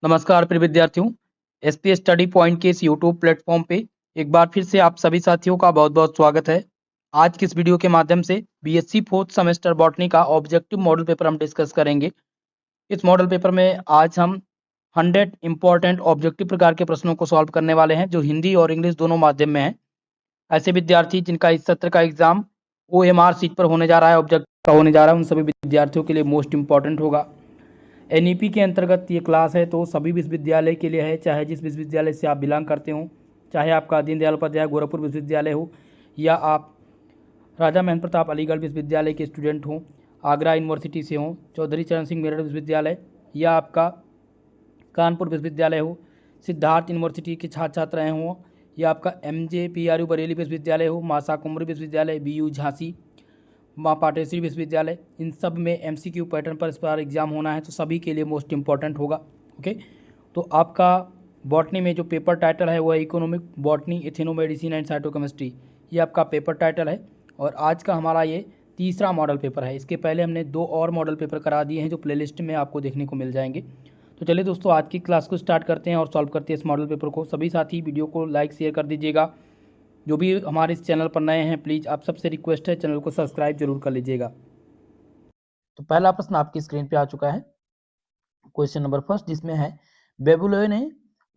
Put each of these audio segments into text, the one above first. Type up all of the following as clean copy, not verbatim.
नमस्कार प्रिय विद्यार्थियों, एसपी स्टडी पॉइंट के इस यूट्यूब प्लेटफॉर्म पे एक बार फिर से आप सभी साथियों का बहुत बहुत स्वागत है। आज की इस वीडियो के माध्यम से बीएससी फोर्थ सेमेस्टर बॉटनी का ऑब्जेक्टिव मॉडल पेपर हम डिस्कस करेंगे। इस मॉडल पेपर में आज हम 100 इंपॉर्टेंट ऑब्जेक्टिव प्रकार के प्रश्नों को सॉल्व करने वाले हैं, जो हिंदी और इंग्लिश दोनों माध्यम में है। ऐसे विद्यार्थी जिनका इस सत्र का एग्जाम OMR सीट पर होने जा रहा है, ऑब्जेक्टिव का होने जा रहा है, उन सभी विद्यार्थियों के लिए मोस्ट इंपॉर्टेंट होगा। एनईपी के अंतर्गत ये क्लास है, तो सभी विश्वविद्यालय के लिए है, चाहे जिस विश्वविद्यालय से आप बिलोंग करते हो, चाहे आपका दीनदयाल उपाध्याय गोरखपुर विश्वविद्यालय हो, या आप राजा महन प्रताप अलीगढ़ विश्वविद्यालय के स्टूडेंट हों, आगरा यूनिवर्सिटी से हों, चौधरी चरण सिंह मेरठ विश्वविद्यालय, या आपका कानपुर विश्वविद्यालय हो, सिद्धार्थ यूनिवर्सिटी के छात्र छात्राएँ हों, या आपका MJPRU बरेली विश्वविद्यालय हो, मासा कुंवर विश्वविद्यालय, BU झांसी, माँ पाटेश्वरी विश्वविद्यालय, इन सब में MCQ पैटर्न पर इस बार एग्जाम होना है, तो सभी के लिए मोस्ट इंपॉर्टेंट होगा। ओके, तो आपका बॉटनी में जो पेपर टाइटल है वो है इकोनॉमिक बॉटनी, इथेनोमेडिसिन एंड साइटोकेमिस्ट्री, ये आपका पेपर टाइटल है। और आज का हमारा ये तीसरा मॉडल पेपर है। इसके पहले हमने 2 और मॉडल पेपर करा दिए हैं, जो प्लेलिस्ट में आपको देखने को मिल जाएंगे। तो चलिए दोस्तों, आज की क्लास को स्टार्ट करते हैं और सॉल्व करते हैं इस मॉडल पेपर को। सभी साथी वीडियो को लाइक शेयर कर दीजिएगा। जो भी हमारे इस चैनल पर नए हैं, प्लीज़ आप सबसे रिक्वेस्ट है चैनल को सब्सक्राइब जरूर कर लीजिएगा। तो पहला प्रश्न आपकी स्क्रीन पे आ चुका है, क्वेश्चन नंबर फर्स्ट, जिसमें है बेबुलोय ने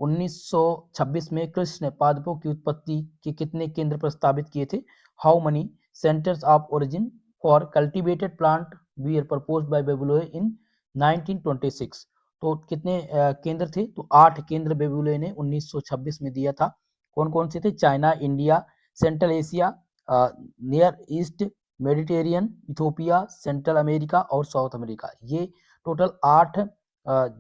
1926 में कृष्ण पादपों की उत्पत्ति के कितने केंद्र प्रस्तावित किए थे? How many centres of origin for cultivated plant were proposed by Vavilov in 1926? तो कितने केंद्र थे? तो 8 केंद्र बेबुलोय ने 1926 में दिया था। कौन कौन से थे? China, India, central Asia, near east, Mediterranean, Ethiopia, central America और साउथ अमेरिका। ये टोटल 8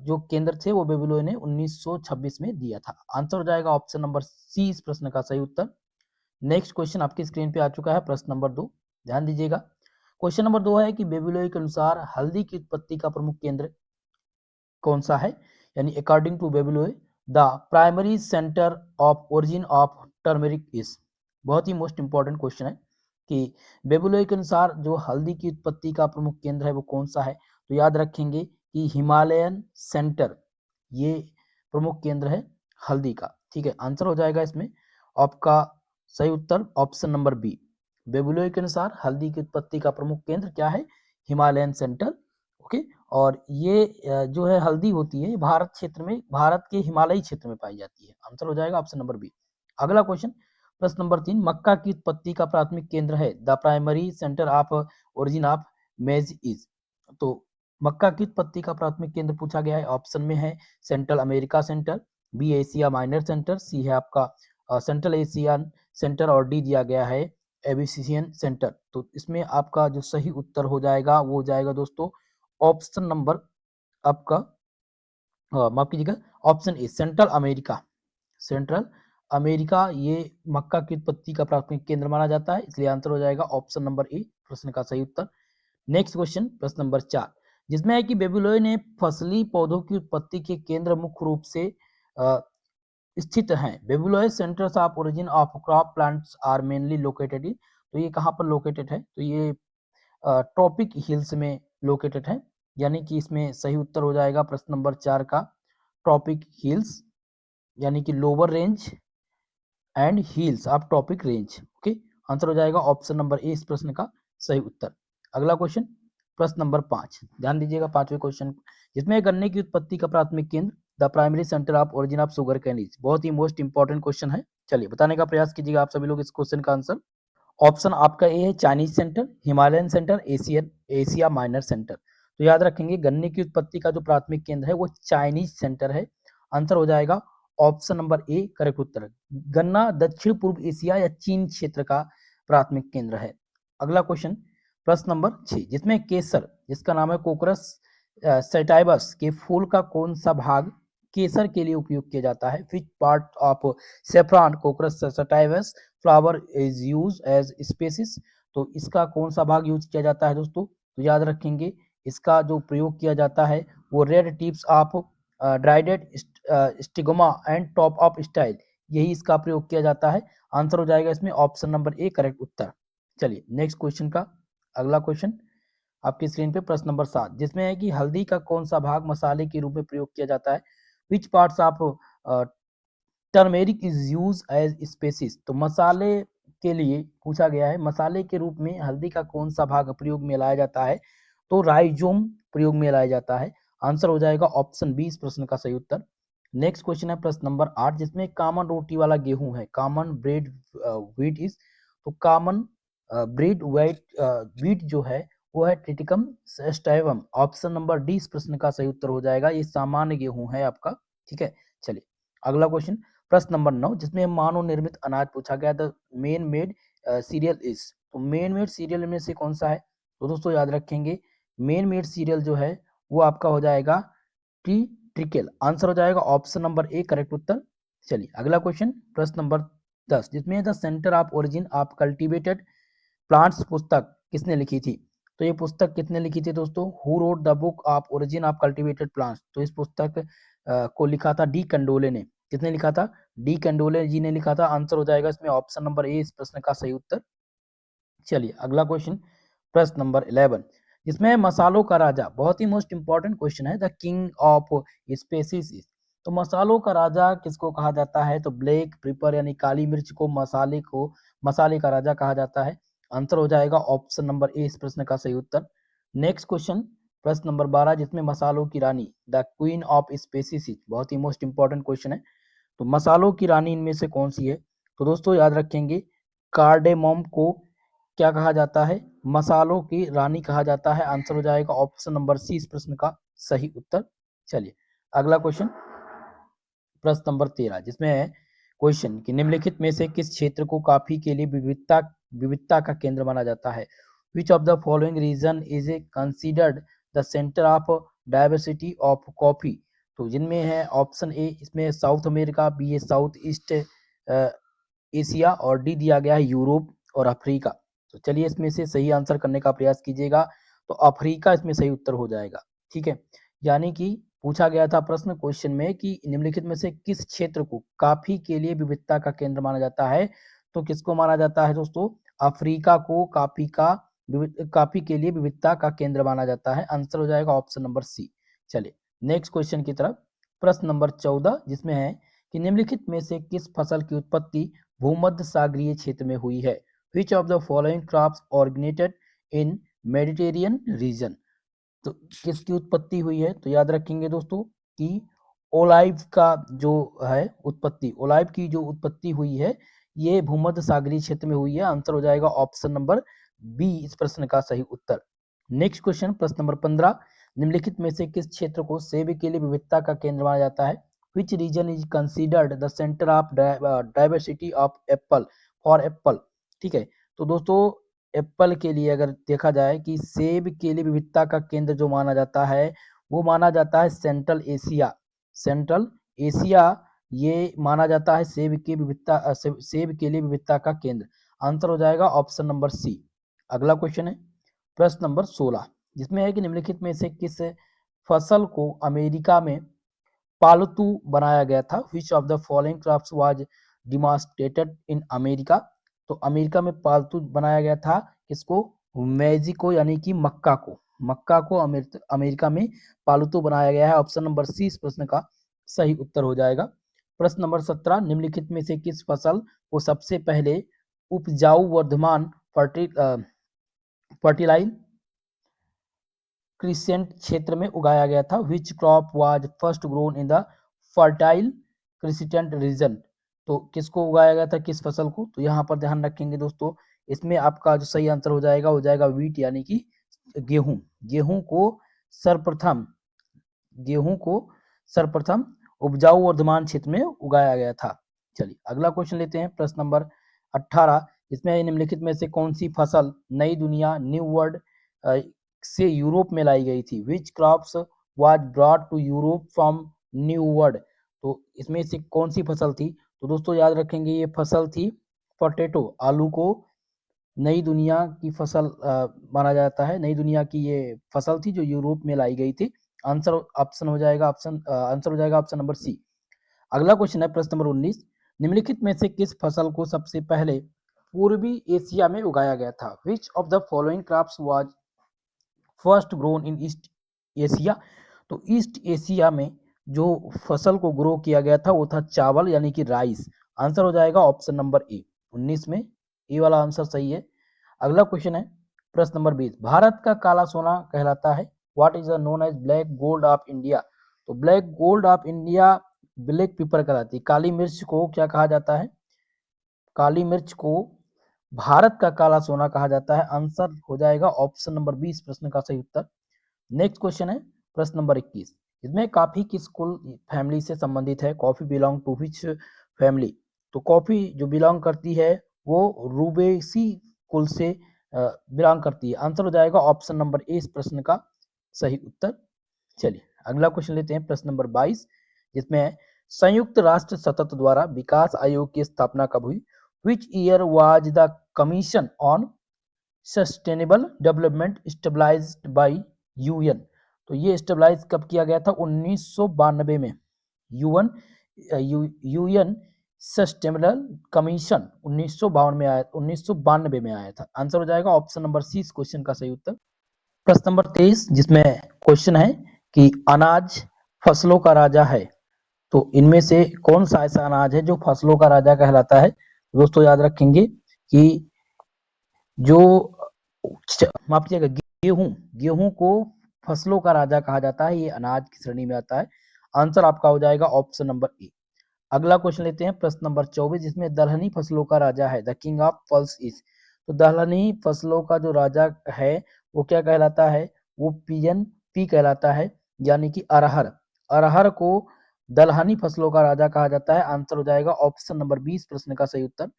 जो केंद्र थे वो बेबीलोय ने 1926 में दिया था। आंसर हो जाएगा ऑप्शन नंबर सी इस प्रश्न का सही उत्तर। नेक्स्ट क्वेश्चन आपकी स्क्रीन पे आ चुका है, प्रश्न नंबर 2, ध्यान दीजिएगा। क्वेश्चन नंबर 2 है कि बेबीलोय के अनुसार हल्दी की उत्पत्ति का प्रमुख केंद्र कौन सा है? यानी according to Vavilov the primary centre of origin of turmeric is. बहुत ही मोस्ट इंपॉर्टेंट क्वेश्चन है कि बेबीलोय के अनुसार जो हल्दी की उत्पत्ति का प्रमुख केंद्र है वो कौन सा है? तो याद रखेंगे कि हिमालयन सेंटर ये प्रमुख केंद्र है हल्दी का। ठीक है, आंसर हो जाएगा इसमें आपका सही उत्तर ऑप्शन नंबर बी। बेबीलोय के अनुसार हल्दी की उत्पत्ति का प्रमुख केंद्र क्या है? Himalayan centre. ओके, और ये जो है हल्दी होती है भारत क्षेत्र में, भारत के हिमालयी क्षेत्र में पाई जाती है। आंसर हो जाएगा ऑप्शन नंबर बी। अगला क्वेश्चन, प्रश्न नंबर 3, मक्का की उत्पत्ति का प्राथमिक केंद्र है the primary centre of origin of मेज इज। तो मक्का की उत्पत्ति का प्राथमिक केंद्र पूछा गया है, ऑप्शन में है Central America centre, B Asia Minor centre, C है आपका सेंट्रल एशियन सेंटर, और डी दिया गया है एबिसियन सेंटर। तो इसमें आपका जो सही उत्तर हो जाएगा वो हो जाएगा दोस्तों ऑप्शन नंबर आपका माफ कीजिएगा, option A central America. Central America ये मक्का की उत्पत्ति का प्राथमिक केंद्र माना जाता है, इसलिए आंसर हो जाएगा ऑप्शन नंबर ए प्रश्न का सही उत्तर। नेक्स्ट क्वेश्चन, प्रश्न नंबर 4, जिसमें है कि बेबीलोय ने फसली पौधों की उत्पत्ति के केंद्र मुख्य रूप से स्थित हैं। Vavilov centres of origin of crop plants are mainly located in. तो ये कहाँ पर लोकेटेड है? तो ये ट्रॉपिक हिल्स में लोकेटेड है, यानी कि इसमें सही उत्तर हो जाएगा प्रश्न नंबर 4 का ट्रॉपिक हिल्स, यानी कि lower range and hills of tropic range. Okay, answer हो जाएगा ऑप्शन नंबर ए इस प्रश्न का सही उत्तर। अगला क्वेश्चन, प्रश्न नंबर 5, ध्यान दीजिएगा, 5वें क्वेश्चन, जिसमें गन्ने की उत्पत्ति का प्राथमिक केंद्र the primary centre of origin of sugar cane is. बहुत ही मोस्ट इंपॉर्टेंट क्वेश्चन है, चलिए बताने का प्रयास कीजिएगा आप सभी लोग इस क्वेश्चन का आंसर। ऑप्शन आपका ए है Chinese centre, Himalayan centre, Asia Minor centre. तो याद रखेंगे गन्ने की उत्पत्ति का जो प्राथमिक केंद्र है वो चाइनीज सेंटर है। आंसर हो जाएगा ऑप्शन नंबर ए करेक्ट उत्तर। गन्ना दक्षिण पूर्व एशिया या चीन क्षेत्र का प्राथमिक केंद्र है। अगला क्वेश्चन, प्रश्न नंबर 6, जिसमें केसर जिसका नाम है कोकरस सैटाइवस के फूल का कौन सा भाग केसर के लिए उपयोग किया जाता है? Which part of saffron crocus sativus flower is use as spices. तो इसका कौन सा भाग यूज किया जाता है दोस्तों? तो याद रखेंगे इसका जो प्रयोग किया जाता है वो red tips of dried stigma and top of style, यही इसका प्रयोग किया जाता है। आंसर हो जाएगा इसमें ऑप्शन नंबर ए करेक्ट उत्तर। चलिए नेक्स्ट क्वेश्चन का अगला क्वेश्चन आपकी स्क्रीन पे, प्रश्न नंबर 7, जिसमें है कि हल्दी का कौन सा भाग मसाले के रूप में प्रयोग किया जाता है? Which parts of turmeric is use as spices. तो मसाले के लिए पूछा गया है, मसाले के रूप में हल्दी का कौन सा भाग प्रयोग में लाया जाता है? तो राइजोम प्रयोग में लाया जाता है। आंसर हो जाएगा ऑप्शन बी इस प्रश्न का सही उत्तर। नेक्स्ट क्वेश्चन है प्रश्न नंबर 8, जिसमें कॉमन रोटी वाला गेहूं है, कॉमन ब्रेड व्हीट इज। तो कॉमन ब्रेड व्हीट जो है वो है ट्रिटिकम सेस्टाइवम। ऑप्शन नंबर डी इस प्रश्न का सही उत्तर हो जाएगा। ये सामान्य गेहूं है आपका। ठीक है, चलिए अगला क्वेश्चन प्रश्न नंबर 9, जिसमें मानव निर्मित अनाज पूछा गया। The main made serial is. तो मेन मेड सीरियल में से कौन सा है? तो दोस्तों याद रखेंगे, मेन मेड सीरियल जो है वो आपका हो जाएगा ट्रिकल। आंसर हो जाएगा ऑप्शन नंबर ए करेक्ट उत्तर। चलिए अगला क्वेश्चन प्रश्न नंबर 10, जिसमें the centre of origin of cultivated plants पुस्तक किसने लिखी थी? तो ये पुस्तक किसने लिखी थी दोस्तों? Who wrote the book of origin of cultivated plants. तो इस पुस्तक को लिखा था डी कंडोले ने। किसने लिखा था? डी कंडोले जी ने लिखा था। आंसर हो जाएगा इसमें ऑप्शन नंबर ए इस प्रश्न का सही उत्तर। चलिए अगला क्वेश्चन प्रश्न नंबर 11, जिसमें मसालों का राजा, बहुत ही मोस्ट इंपॉर्टेंट क्वेश्चन है, द किंग ऑफ स्पेसिस। तो मसालों का राजा किसको कहा जाता है? तो ब्लैक पेपर यानी काली मिर्च को मसाले का राजा कहा जाता है। आंसर हो जाएगा ऑप्शन नंबर ए इस प्रश्न का सही उत्तर। नेक्स्ट क्वेश्चन प्रश्न नंबर 12, जिसमें मसालों की रानी, द क्वीन ऑफ स्पेसिस, बहुत ही मोस्ट इंपॉर्टेंट क्वेश्चन है। तो मसालों की रानी इनमें से कौन सी है? तो दोस्तों याद रखेंगे, कार्डेमम को क्या कहा जाता है? मसालों की रानी कहा जाता है। आंसर हो जाएगा ऑप्शन नंबर सी इस प्रश्न का सही उत्तर। चलिए अगला क्वेश्चन प्रश्न नंबर 13, जिसमें है क्वेश्चन कि निम्नलिखित में से किस क्षेत्र को कॉफी के लिए विविधता का केंद्र माना जाता है? Which of the following region is considered the centre of diversity of coffee. तो जिनमें है ऑप्शन ए इसमें साउथ अमेरिका, बी है साउथ ईस्ट एशिया और डी दिया गया है यूरोप और अफ्रीका। तो चलिए इसमें से सही आंसर करने का प्रयास कीजिएगा। तो अफ्रीका इसमें सही उत्तर हो जाएगा। ठीक है, यानी कि पूछा गया था प्रश्न क्वेश्चन में कि निम्नलिखित में से किस क्षेत्र को कॉफी के लिए विविधता का केंद्र माना जाता है? तो किसको माना जाता है दोस्तों? अफ्रीका को कॉफी के लिए विविधता का केंद्र माना जाता है। आंसर हो जाएगा ऑप्शन नंबर सी। चलिए नेक्स्ट क्वेश्चन की तरफ प्रश्न नंबर 14, जिसमें है कि निम्नलिखित में से किस फसल की उत्पत्ति भूमध्य सागरीय क्षेत्र में हुई है? Which of the following crops originated in Mediterranean region. तो किसकी उत्पत्ति हुई है? तो याद रखेंगे दोस्तों कि ओलाइव का जो है उत्पत्ति, ओलाइव की जो उत्पत्ति हुई है ये भूमध्य सागरीय क्षेत्र में हुई है। आंसर हो जाएगा ऑप्शन नंबर बी इस प्रश्न का सही उत्तर। नेक्स्ट क्वेश्चन प्रश्न नंबर 15, निम्नलिखित में से किस क्षेत्र को सेब के लिए विविधता का केंद्र माना जाता है? Which region is considered the centre of diversity of Apple for Apple. ठीक है, तो दोस्तों एप्पल के लिए अगर देखा जाए कि सेब के लिए विविधता का केंद्र जो माना जाता है वो माना जाता है सेंट्रल एशिया। सेंट्रल एशिया ये माना जाता है सेब के लिए विविधता का केंद्र। आंसर हो जाएगा ऑप्शन नंबर सी। अगला क्वेश्चन है प्रश्न नंबर 16, जिसमें है कि निम्नलिखित में से किस फसल को अमेरिका में पालतू बनाया गया था? Which of the following crops was domesticated in America. तो अमेरिका में पालतू बनाया गया था किसको? मैजिको यानी कि मक्का को अमेरिका में पालतू बनाया गया है। ऑप्शन नंबर सी इस प्रश्न का सही उत्तर हो जाएगा। प्रश्न नंबर 17, निम्नलिखित में से किस फसल को सबसे पहले उपजाऊ वर्धमान फर्टिलाइज क्रिसेंट क्षेत्र में उगाया गया था? Which crop was first grown in the fertile crescent region. तो किसको उगाया गया था, किस फसल को? तो यहाँ पर ध्यान रखेंगे दोस्तों, इसमें आपका जो सही आंसर हो जाएगा वीट यानी कि गेहूं। गेहूं को सर्वप्रथम उपजाऊ वर्धमान क्षेत्र में उगाया गया था। चलिए अगला क्वेश्चन लेते हैं प्रश्न नंबर 18, इसमें निम्नलिखित में से कौन सी फसल नई दुनिया न्यू वर्ल्ड से यूरोप में लाई गई थी? Which crops was brought to Europe from new world. तो इसमें से कौन सी फसल थी? तो दोस्तों याद रखेंगे ये फसल थी पोटैटो। आलू को नई दुनिया की फसल माना जाता है। नई दुनिया की ये फसल थी जो यूरोप में लाई गई थी। आंसर हो जाएगा ऑप्शन नंबर सी। अगला क्वेश्चन है प्रश्न नंबर 19, निम्नलिखित में से किस फसल को सबसे पहले पूर्वी एशिया में उगाया गया था? Which of the following crops was first grown in east Asia. तो ईस्ट एशिया में जो फसल को ग्रो किया गया था वो था चावल यानी कि राइस। आंसर हो जाएगा ऑप्शन नंबर ए, 19 में ए वाला आंसर सही है। अगला क्वेश्चन है प्रश्न नंबर 20, भारत का काला सोना कहलाता है, what is known as black gold of India. तो black gold of India black pepper कहलाती है। काली मिर्च को क्या कहा जाता है, काली मिर्च को भारत का काला सोना कहा जाता है। आंसर हो जाएगा ऑप्शन नंबर 20 प्रश्न का सही उत्तर। नेक्स्ट क्वेश्चन है प्रश्न नंबर 21, इसमें कॉफी किस कुल फैमिली से संबंधित है, coffee belong to which family. तो कॉफी जो बिलोंग करती है वो रूबेसी कुल से बिलोंग करती है। आंसर हो जाएगा ऑप्शन नंबर ए इस प्रश्न का सही उत्तर। चलिए अगला क्वेश्चन लेते हैं प्रश्न नंबर 22, जिसमें है संयुक्त राष्ट्र सतत द्वारा विकास आयोग की स्थापना कब हुई, which year was the commission on sustainable development stabilised by UN. तो ये स्टेबलाइज कब किया गया था, 1992 में। यूएन सस्टेनेबल कमीशन 1952 में आया, 1992 में आया था। आंसर हो जाएगा ऑप्शन नंबर सी इस क्वेश्चन का सही उत्तर। प्रश्न नंबर 23, जिसमें क्वेश्चन है कि अनाज फसलों का राजा है, तो इनमें से कौन सा ऐसा अनाज है जो फसलों का राजा कहलाता है। दोस्तों याद रखेंगे कि जो माफ कीजिएगा गेहूं को फसलों का राजा कहा जाता है, ये अनाज की श्रेणी में आता है। आंसर आपका हो जाएगा ऑप्शन नंबर ए। अगला क्वेश्चन लेते हैं प्रश्न नंबर 24, जिसमें दलहनी फसलों का राजा है, the king of pulse is. तो दलहनी फसलों का जो राजा है वो क्या कहलाता है, वो पीएनपी कहलाता है, यानी कि अरहर। अरहर को दलहनी फसलों का राजा कहा जाता है। आंसर हो जाएगा ऑप्शन नंबर 20 प्रश्न का सही उत्तर।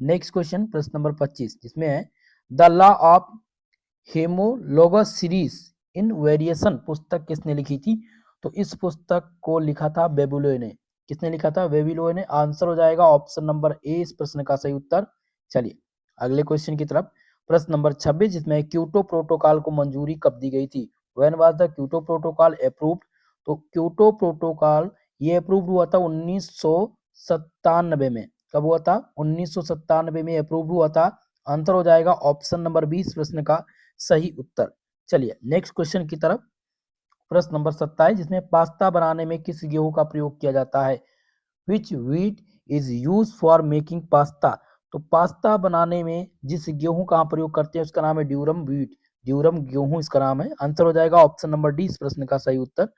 नेक्स्ट क्वेश्चन प्रश्न नंबर 25, जिसमें है the law of homologous series in variation पुस्तक किसने लिखी थी। तो इस पुस्तक को लिखा था बेबुलोय ने। किसने लिखा था, बेबीलोय ने। आंसर हो जाएगा ऑप्शन नंबर ए इस प्रश्न का सही उत्तर। चलिए अगले क्वेश्चन की तरफ, प्रश्न नंबर 26, जिसमें क्योटो प्रोटोकॉल को मंजूरी कब दी गई थी, when was the Kyoto protocol approved. तो क्योटो प्रोटोकॉल ये अप्रूव्ड हुआ था 1997 में। कब हुआ था, 1997 में अप्रूव हुआ था। आंसर हो जाएगा ऑप्शन नंबर 20 प्रश्न का सही उत्तर। चलिए नेक्स्ट क्वेश्चन की तरफ, प्रश्न नंबर 27, जिसमें पास्ता बनाने में किस गेहूं का प्रयोग किया जाता है, which wheat is use for making pasta. तो पास्ता बनाने में जिस गेहूं का प्रयोग करते हैं उसका नाम है ड्यूरम व्हीट। ड्यूरम गेहूं इसका नाम है। आंसर हो जाएगा ऑप्शन नंबर डी इस प्रश्न का सही उत्तर।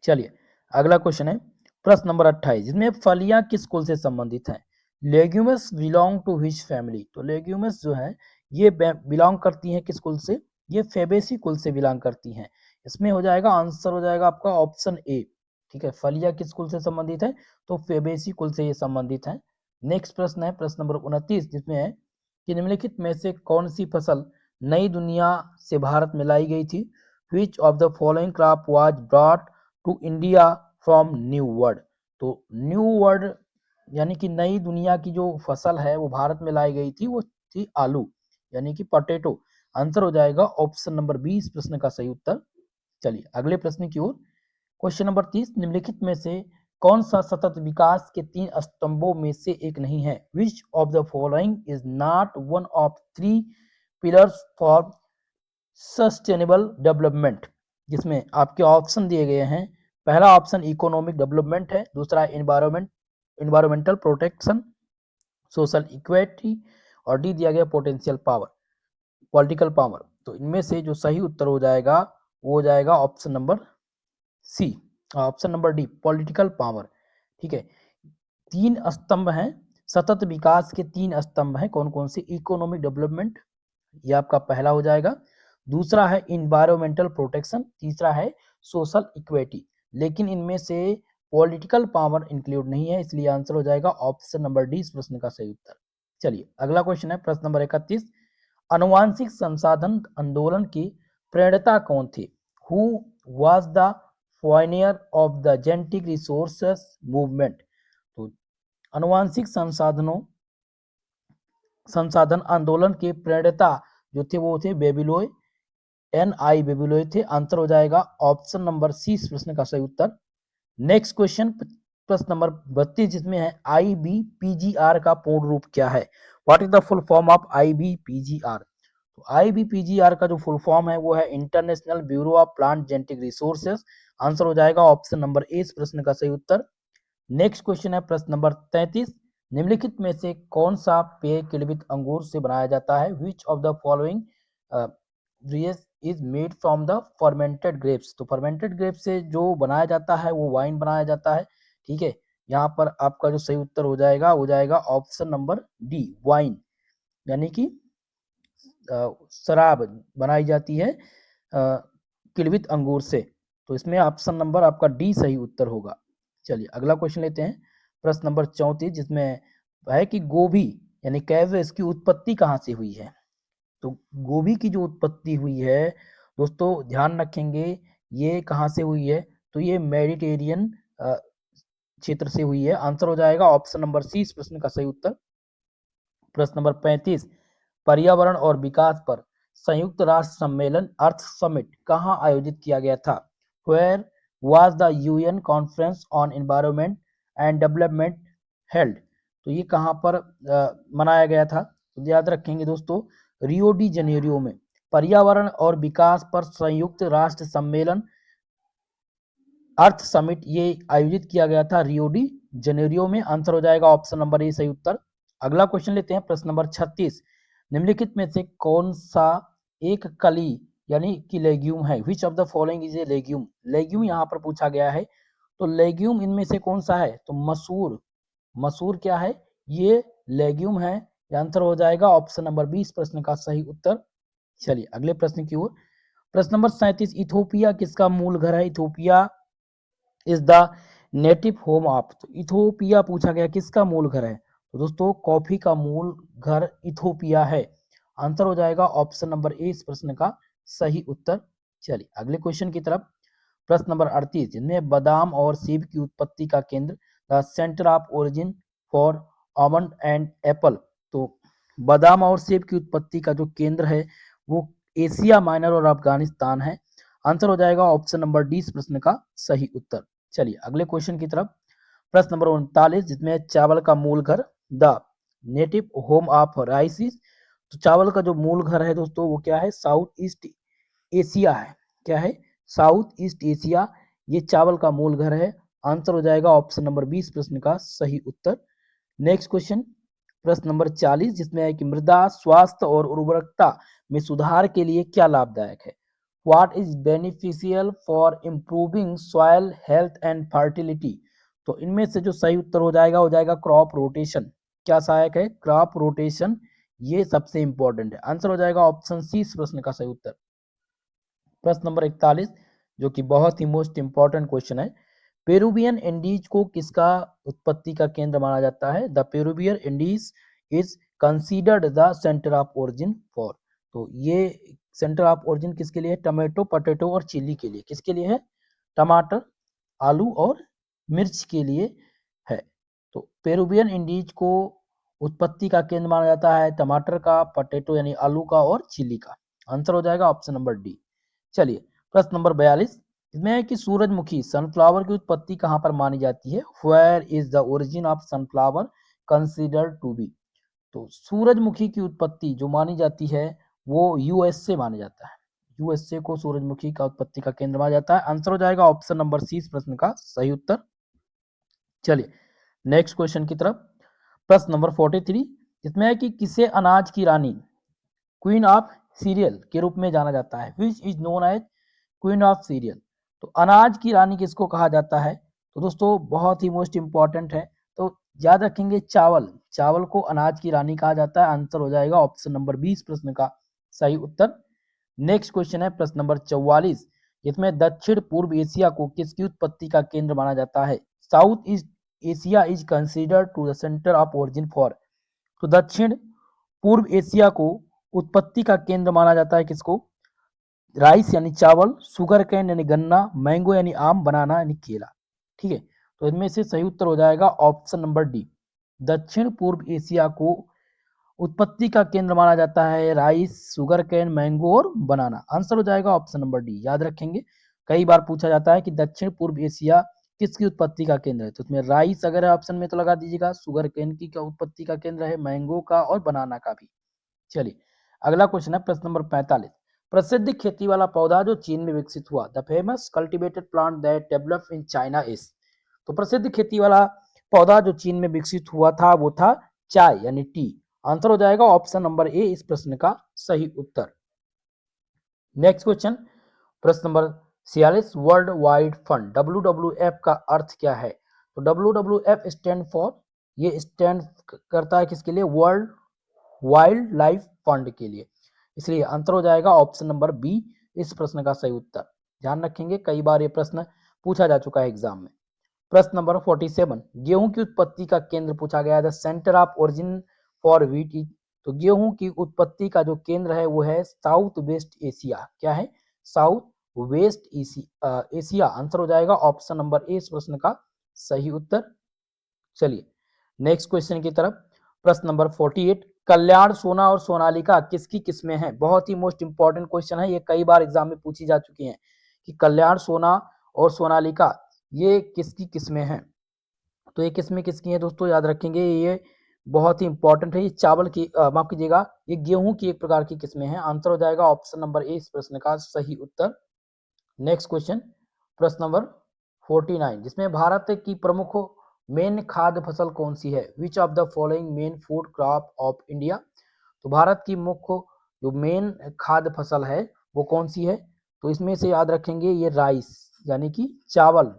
चलिए अगला क्वेश्चन है प्रश्न नंबर 28, जिसमें फलियां किस कुल से संबंधित हैं, लेग्यूमस बिलोंग टू व्हिच फैमिली। तो लेग्यूमस जो है ये बिलोंग करती हैं किस कुल से, ये फेबेसी कुल से बिलोंग करती हैं। इसमें हो जाएगा आंसर हो जाएगा आपका ऑप्शन ए। ठीक है, फलियां किस कुल से संबंधित है, तो फेबेसी कुल से ये संबंधित है। नेक्स्ट प्रश्न है प्रश्न नंबर 29, जिसमें है कि निम्नलिखित में से कौन सी फसल नई दुनिया से भारत में लाई गई थी, which of the following crop was brought to India from new world. तो न्यू वर्ल्ड यानी कि नई दुनिया की जो फसल है वो भारत में लाई गई थी, वो थी आलू यानी कि पोटैटो। आंसर हो जाएगा ऑप्शन नंबर 20 प्रश्न का सही उत्तर। चलिए अगले प्रश्न की ओर, क्वेश्चन नंबर 30, निम्नलिखित में से कौन सा सतत विकास के 3 स्तंभों में से एक नहीं है, which of the following is not one of 3 pillars for sustainable development. जिसमें आपके ऑप्शन दिए गए हैं, पहला ऑप्शन इकोनॉमिक डेवलपमेंट है, दूसरा इन्वायरमेंटल प्रोटेक्शन, सोशल इक्विटी, और डी दिया गया पोटेंशियल पावर, पॉलिटिकल पावर। तो इनमें से जो सही उत्तर हो जाएगा वो हो जाएगा option number C, option number D political power. ठीक है, 3 स्तंभ हैं, सतत विकास के 3 स्तंभ हैं, कौन कौन से, इकोनॉमिक डेवलपमेंट ये आपका पहला हो जाएगा, दूसरा है इन्वायरमेंटल प्रोटेक्शन, तीसरा है सोशल इक्विटी। लेकिन इनमें से पॉलिटिकल पावर इंक्लूड नहीं है, इसलिए आंसर हो जाएगा ऑप्शन नंबर डी इस प्रश्न का सही उत्तर। चलिए अगला क्वेश्चन है प्रश्न नंबर 31, अनुवांशिक संसाधन आंदोलन की प्रणेता कौन थे, who was the Pioneer of the genetic resources movement. तो अनुवांशिक संसाधन आंदोलन के प्रणेता जो थे वो थे बेबीलोय, NI बेबीलोय थे। आंसर हो जाएगा ऑप्शन नंबर सी इस प्रश्न का सही उत्तर। नेक्स्ट क्वेश्चन प्रश्न नंबर 32, जिसमें है IBPGR का पूर्ण रूप क्या है, what is the full form of IBPGR। तो IBPGR का जो फुल फॉर्म है वो है international bureau of plant genetic resources. Answer हो जाएगा ऑप्शन नंबर ए इस प्रश्न का सही उत्तर। नेक्स्ट क्वेश्चन है प्रश्न नंबर 33, निम्नलिखित में से कौन सा पेय किण्वित अंगूर से बनाया जाता है? Which of the following is made from the fermented grapes. तो फर्मेंटेड ग्रेप्स से जो बनाया जाता है वो वाइन बनाया जाता है। ठीक है, यहाँ पर आपका जो सही उत्तर हो जाएगा ऑप्शन नंबर डी, वाइन, यानी कि शराब बनाई जाती है किण्वित अंगूर से। तो इसमें ऑप्शन नंबर आपका डी सही उत्तर होगा। चलिए अगला क्वेश्चन लेते हैं, प्रश्न नंबर 34, जिसमें है कि गोभी यानी कैबेज की उत्पत्ति कहाँ से हुई है? तो गोभी की जो उत्पत्ति हुई है दोस्तों, ध्यान रखेंगे ये कहाँ से हुई है, तो ये मेडिटेरियन क्षेत्र से हुई है। आंसर हो जाएगा ऑप्शन नंबर सी इस प्रश्न का सही उत्तर। प्रश्न नंबर 35, पर्यावरण और विकास पर संयुक्त राष्ट्र सम्मेलन अर्थ समिट कहाँ आयोजित किया गया था? Where was the UN conference on environment and development held. तो ये कहाँ पर मनाया गया था? तो याद रखेंगे दोस्तों, रियो डी जनेरियो में पर्यावरण और विकास पर संयुक्त राष्ट्र सम्मेलन अर्थ समिट ये आयोजित किया गया था रियो डी जनेरियो में। आंसर हो जाएगा ऑप्शन नंबर ए सही उत्तर। अगला क्वेश्चन लेते हैं, प्रश्न नंबर 36, निम्नलिखित में से कौन सा एक कली यानी कि लेग्यूम है? Which of the following is a legume. Legume यहाँ पर पूछा गया है, तो लेग्यूम इनमें से कौन सा है? तो मसूर। मसूर क्या है? ये लेग्यूम है। आंसर हो जाएगा ऑप्शन नंबर 20 प्रश्न का सही उत्तर। चलिए अगले प्रश्न की ओर, प्रश्न नंबर 37, इथोपिया किसका मूल घर है? Ethiopia is the native home of. तो इथोपिया पूछा गया किसका मूल घर है? तो दोस्तों कॉफी का मूल घर इथोपिया है। आंसर हो जाएगा ऑप्शन नंबर ए इस प्रश्न का सही उत्तर। चलिए अगले क्वेश्चन की तरफ, प्रश्न नंबर 38, जिनमें बादाम और सेब की उत्पत्ति का केंद्र, the centre of origin for almond and Apple. तो बादाम और सेब की उत्पत्ति का जो केंद्र है वो एशिया माइनर और अफगानिस्तान है। आंसर हो जाएगा ऑप्शन नंबर डी इस प्रश्न का सही उत्तर। चलिए अगले क्वेश्चन की तरफ, प्रश्न नंबर 39, जिसमें चावल का मूल घर, the native home of rice. तो चावल का जो मूल घर है दोस्तों वो क्या है? साउथ ईस्ट एशिया है। क्या है? साउथ ईस्ट एशिया, ये चावल का मूल घर है। आंसर हो जाएगा ऑप्शन नंबर 20 प्रश्न का सही उत्तर। नेक्स्ट क्वेश्चन, प्रश्न नंबर 40, जिसमें है कि मृदा स्वास्थ्य और उर्वरकता में सुधार के लिए क्या लाभदायक है? What is beneficial for improving soil health and fertility। तो इनमें से जो सही उत्तर हो जाएगा क्रॉप रोटेशन। क्या सहायक है? क्रॉप रोटेशन, ये सबसे इंपॉर्टेंट है। आंसर हो जाएगा ऑप्शन सी इस प्रश्न का सही उत्तर। प्रश्न नंबर 41, जो कि बहुत ही मोस्ट इंपॉर्टेंट क्वेश्चन है, पेरुवियन इंडीज को किसका उत्पत्ति का केंद्र माना जाता है? The Peruvian Indies is considered the centre of origin for. तो ये सेंटर ऑफ ओरिजिन किसके लिए है? टमाटो, पोटैटो और चिली के लिए। किसके लिए है? टमाटर, आलू और मिर्च के लिए है। तो पेरुवियन इंडीज को उत्पत्ति का केंद्र माना जाता है टमाटर का, पोटैटो यानी आलू का और चिली का। आंसर हो जाएगा ऑप्शन नंबर डी। चलिए प्रश्न नंबर 42, इसमें है कि सूरजमुखी सनफ्लावर की उत्पत्ति कहाँ पर मानी जाती है? Where is the origin of sunflower considered to be. तो सूरजमुखी की उत्पत्ति जो मानी जाती है वो यूएस से माना जाता है। यूएसए को सूरजमुखी का उत्पत्ति का केंद्र माना जाता है। आंसर हो जाएगा ऑप्शन नंबर सी इस प्रश्न का सही उत्तर। चलिए नेक्स्ट क्वेश्चन की तरफ, प्रश्न नंबर 43, इसमें है कि किसे अनाज की रानी, क्वीन ऑफ सीरियल के रूप में जाना जाता है? Which is known as queen of cereal. तो अनाज की रानी किसको कहा जाता है? तो दोस्तों बहुत ही मोस्ट इंपॉर्टेंट है, तो याद रखेंगे चावल, चावल को अनाज की रानी कहा जाता है। आंसर हो जाएगा ऑप्शन नंबर 20 प्रश्न का सही उत्तर। नेक्स्ट क्वेश्चन है प्रश्न नंबर 44, इसमें दक्षिण पूर्व एशिया को किसकी उत्पत्ति का केंद्र माना जाता है? South East Asia is considered to the centre of origin for. तो दक्षिण पूर्व एशिया को उत्पत्ति का केंद्र माना जाता है किसको? राइस यानी चावल, शुगर कैन यानी गन्ना, मैंगो यानी आम, बनाना यानी केला। ठीक है, तो इनमें से सही उत्तर हो जाएगा ऑप्शन नंबर डी। दक्षिण पूर्व एशिया को उत्पत्ति का केंद्र माना जाता है राइस, शुगर कैन, मैंगो और बनाना। आंसर हो जाएगा ऑप्शन नंबर डी। याद रखेंगे कई बार पूछा जाता है कि दक्षिण पूर्व एशिया किसकी उत्पत्ति का केंद्र है, तो उसमें राइस अगर है ऑप्शन में तो लगा दीजिएगा, शुगर कैन की का उत्पत्ति का केंद्र है, मैंगो का और बनाना का भी। चलिए अगला क्वेश्चन है प्रश्न नंबर 45, प्रसिद्ध खेती वाला पौधा जो चीन में विकसित हुआ, the famous cultivated plant that develop in China is. तो प्रसिद्ध खेती वाला पौधा जो चीन में विकसित हुआ था वो था चाय यानी टी। आंसर हो जाएगा ऑप्शन नंबर ए इस प्रश्न का सही उत्तर। नेक्स्ट क्वेश्चन, प्रश्न number 46, world wide fund WWF का अर्थ क्या है? तो WWF स्टैंड फॉर, ये स्टैंड करता है किसके लिए? वर्ल्ड वाइल्ड लाइफ फंड के लिए। इसलिए आंसर हो जाएगा ऑप्शन नंबर बी इस प्रश्न का सही उत्तर। ध्यान रखेंगे कई बार ये प्रश्न पूछा जा चुका है एग्जाम में। प्रश्न नंबर 47, गेहूं की उत्पत्ति का केंद्र पूछा गया है। The centre of origin for wheat is. तो गेहूं की उत्पत्ति का जो केंद्र है वो है साउथ वेस्ट एशिया। क्या है? South west Asia. आंसर हो जाएगा ऑप्शन नंबर ए इस प्रश्न का सही उत्तर। चलिए नेक्स्ट क्वेश्चन की तरफ। प्रश्न नंबर 48, कल्याण सोना और सोनालिका किसकी किस्में हैं? बहुत ही मोस्ट इंपॉर्टेंट क्वेश्चन है, ये कई बार एग्जाम में पूछी जा चुकी हैं कि कल्याण सोना और सोनालिका ये किसकी किस्में हैं। तो ये किस्में किसकी हैं दोस्तों, याद रखेंगे, ये बहुत ही इंपॉर्टेंट है। ये चावल की माफ कीजिएगा, ये गेहूं की एक प्रकार की किस्में हैं। आंसर हो जाएगा ऑप्शन नंबर ए इस प्रश्न का सही उत्तर। नेक्स्ट क्वेश्चन, प्रश्न नंबर 49, जिसमें भारत की प्रमुख मेन खाद्य फसल कौन सी है? Which of the following main food crop of India. तो भारत की मुख्य जो मेन खाद्य फसल है वो कौन सी है? तो इसमें से याद रखेंगे ये राइस यानी कि चावल,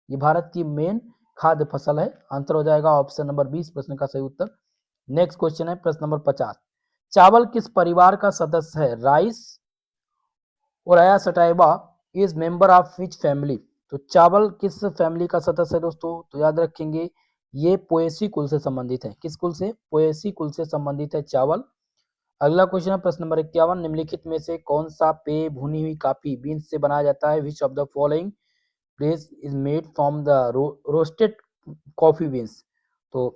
ये भारत की मेन खाद्य फसल है। आंसर हो जाएगा ऑप्शन नंबर 20 प्रश्न का सही उत्तर। नेक्स्ट क्वेश्चन है प्रश्न नंबर 50, चावल किस परिवार का सदस्य है? Rice oryza sativa is member of which family. तो चावल किस फैमिली का सदस्य है दोस्तों? तो याद रखेंगे ये पोएसी कुल से संबंधित है। किस कुल से? पोएसी कुल से संबंधित है चावल। अगला क्वेश्चन है प्रश्न नंबर 51, निम्नलिखित में से कौन सा पेय भुनी हुई कॉफी बीन्स से बनाया जाता है? विच ऑफ द फॉलोइंग पेय is made from the roasted coffee beans. तो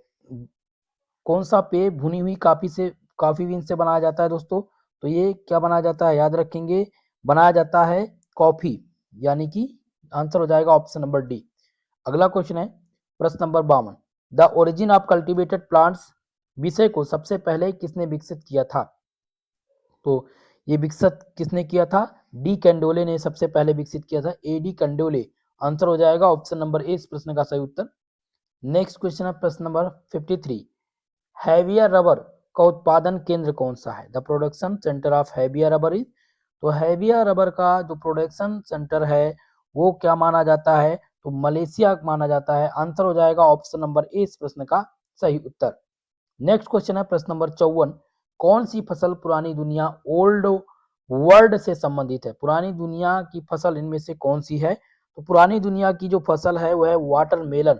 कौन सा पेय भुनी हुई कॉफी बीन्स से बनाया जाता है दोस्तों? तो ये क्या बनाया जाता है? याद रखेंगे बनाया जाता है कॉफी, यानी कि आंसर हो जाएगा ऑप्शन नंबर डी। अगला क्वेश्चन है प्रश्न number 52, the origin of cultivated plants विषय को सबसे पहले किसने विकसित किया था? तो ये विकसित किसने किया था? डी कैंडोले ने सबसे पहले विकसित किया था, ए डी कैंडोले। आंसर हो जाएगा ऑप्शन नंबर ए इस प्रश्न का सही उत्तर। नेक्स्ट क्वेश्चन है प्रश्न नंबर 53, हैविया रबर का उत्पादन केंद्र कौन सा है? The production centre of Hevea rubber is. तो हैविया रबर का जो प्रोडक्शन सेंटर है वो क्या माना जाता है? तो मलेशिया माना जाता है। आंसर हो जाएगा ऑप्शन नंबर ए इस प्रश्न का सही उत्तर। नेक्स्ट क्वेश्चन है प्रश्न नंबर 54, कौन सी फसल पुरानी दुनिया ओल्ड वर्ल्ड से संबंधित है? पुरानी दुनिया की फसल इनमें से कौन सी है? तो पुरानी दुनिया की जो फसल है वो है वाटरमेलन।